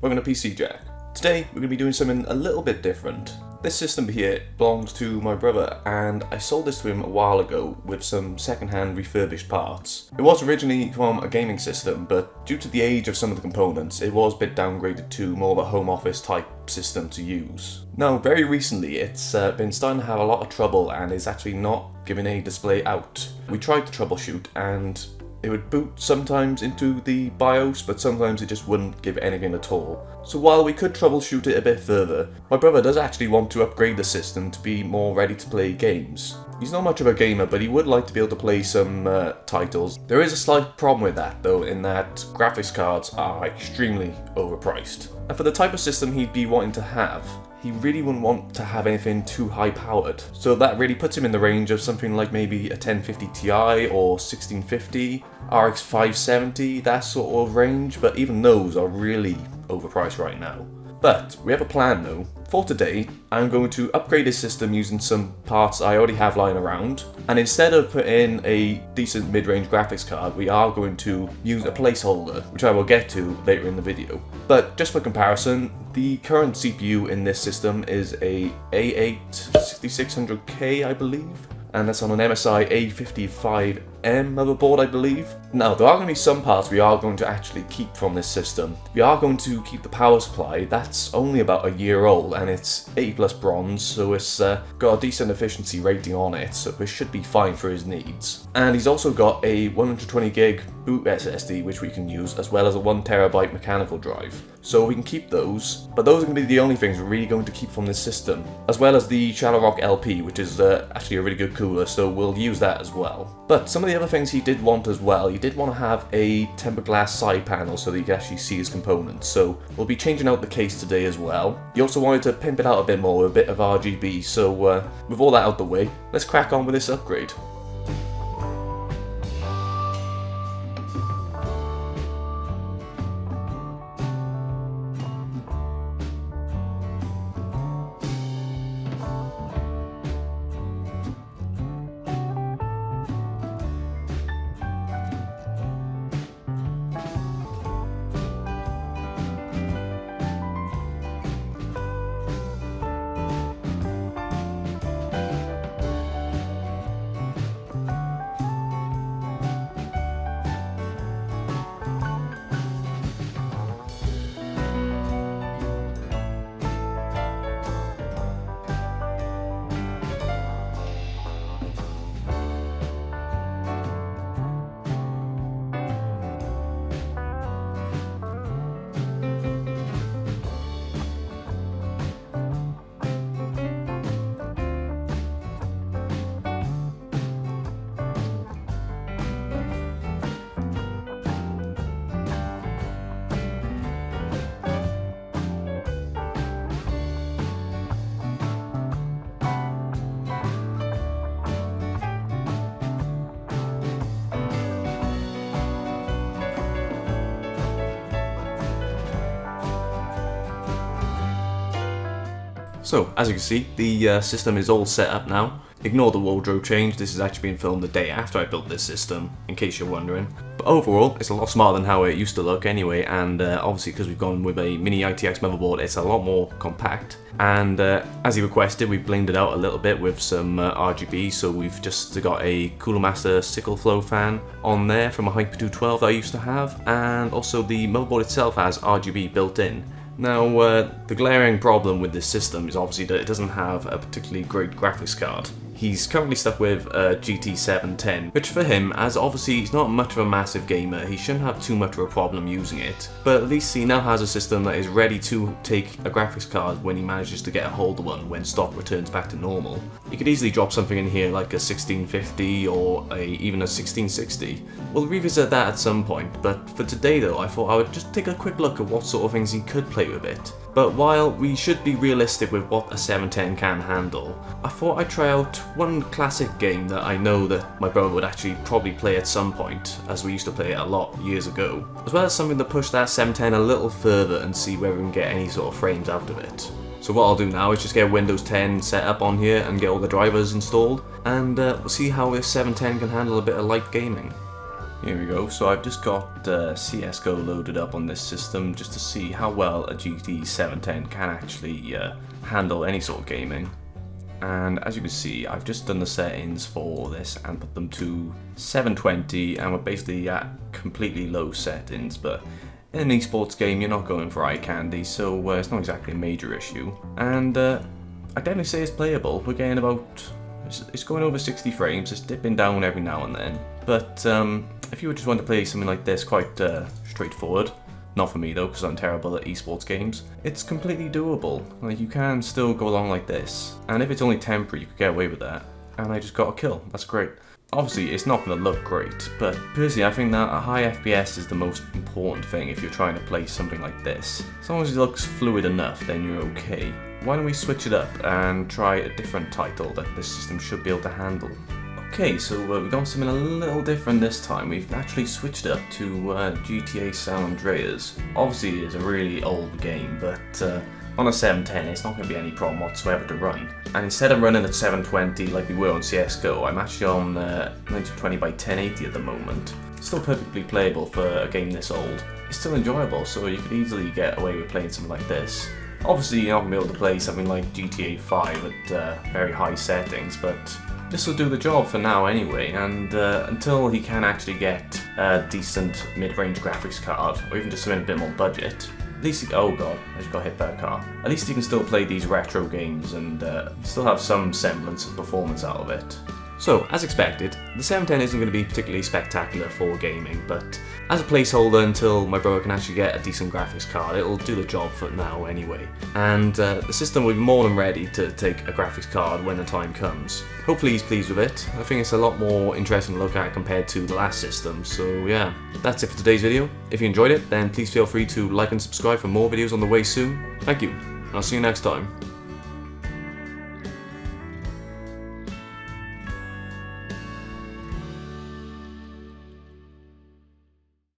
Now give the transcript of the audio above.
welcome to PC Jack. Today we're going to be doing something a little bit different. This system here belongs to my brother and I sold this to him a while ago with some second-hand refurbished parts. It was originally from a gaming system, but due to the age of some of the components it was a bit downgraded to more of a home office type system to use. Now very recently it's been starting to have a lot of trouble and is actually not giving any display out. We tried to troubleshoot and it would boot sometimes into the BIOS, but sometimes it just wouldn't give anything at all. So while we could troubleshoot it a bit further, my brother does actually want to upgrade the system to be more ready to play games. He's not much of a gamer, but he would like to be able to play some titles. There is a slight problem with that though, in that graphics cards are extremely overpriced. And for the type of system he'd be wanting to have, he really wouldn't want to have anything too high powered. So that really puts him in the range of something like maybe a 1050 Ti or 1650, RX 570, that sort of range, but even those are really overpriced right now. But we have a plan though. For today, I'm going to upgrade this system using some parts I already have lying around, and instead of putting a decent mid-range graphics card, we are going to use a placeholder, which I will get to later in the video. But just for comparison, the current CPU in this system is a A8 6600K, I believe, and that's on an MSI A55M motherboard, I believe. Now, there are going to be some parts we are going to actually keep from this system. We are going to keep the power supply. That's only about a year old and it's 80 plus bronze, so it's got a decent efficiency rating on it, so it should be fine for his needs. And he's also got a 120 gig boot SSD which we can use, as well as a 1TB mechanical drive. So we can keep those, but those are going to be the only things we're really going to keep from this system, as well as the Shadow Rock LP, which is actually a really good cooler, so we'll use that as well. But some of the other things he did want as well, he did want to have a tempered glass side panel so that you can actually see his components, so we'll be changing out the case today as well. He also wanted to pimp it out a bit more with a bit of RGB, so with all that out the way, let's crack on with this upgrade. So, as you can see, the system is all set up now. Ignore the wardrobe change, this is actually being filmed the day after I built this system, in case you're wondering. But overall, it's a lot smarter than how it used to look anyway, and obviously because we've gone with a mini ITX motherboard, it's a lot more compact. And as he requested, we've blinged it out a little bit with some RGB, so we've just got a Cooler Master sickle flow fan on there from a Hyper 212 that I used to have, and also the motherboard itself has RGB built in. Now, the glaring problem with this system is obviously that it doesn't have a particularly great graphics card. He's currently stuck with a GT 710, which for him, as obviously he's not much of a massive gamer, he shouldn't have too much of a problem using it. But at least he now has a system that is ready to take a graphics card when he manages to get a hold of one when stock returns back to normal. You could easily drop something in here like a 1650 or even a 1660. We'll revisit that at some point, but for today though, I thought I would just take a quick look at what sort of things he could play with it. But while we should be realistic with what a 710 can handle, I thought I'd try out one classic game that I know that my brother would actually probably play at some point, as we used to play it a lot years ago, as well as something to push that 710 a little further and see whether we can get any sort of frames out of it. So what I'll do now is just get Windows 10 set up on here and get all the drivers installed, and we'll see how this 710 can handle a bit of light gaming. Here we go, so I've just got CSGO loaded up on this system just to see how well a GT 710 can actually handle any sort of gaming. And as you can see, I've just done the settings for this and put them to 720, and we're basically at completely low settings, but in an esports game you're not going for eye candy, so it's not exactly a major issue. And I'd definitely say it's playable. We're getting about, it's going over 60 frames, it's dipping down every now and then. But if you would just want to play something like this, quite straightforward, not for me though, because I'm terrible at esports games, it's completely doable. Like, you can still go along like this, and if it's only temporary, you could get away with that. And I just got a kill, that's great. Obviously, it's not going to look great, but personally, I think that a high FPS is the most important thing if you're trying to play something like this. As long as it looks fluid enough, then you're okay. Why don't we switch it up and try a different title that this system should be able to handle? Okay, so we've got something a little different this time. We've actually switched up to GTA San Andreas. Obviously, it's a really old game, but on a 710, it's not going to be any problem whatsoever to run. And instead of running at 720 like we were on CSGO, I'm actually on 1920 by 1080 at the moment. It's still perfectly playable for a game this old. It's still enjoyable, so you could easily get away with playing something like this. Obviously, you're not going to be able to play something like GTA 5 at very high settings, but this will do the job for now anyway, and until he can actually get a decent mid-range graphics card, or even just something a bit more budget, at least he, oh god, I just got hit by a car. At least he can still play these retro games and still have some semblance of performance out of it. So, as expected, the 710 isn't going to be particularly spectacular for gaming, but as a placeholder until my brother can actually get a decent graphics card, it'll do the job for now anyway. And the system will be more than ready to take a graphics card when the time comes. Hopefully he's pleased with it. I think it's a lot more interesting to look at compared to the last system, so yeah. That's it for today's video. If you enjoyed it, then please feel free to like and subscribe for more videos on the way soon. Thank you, and I'll see you next time.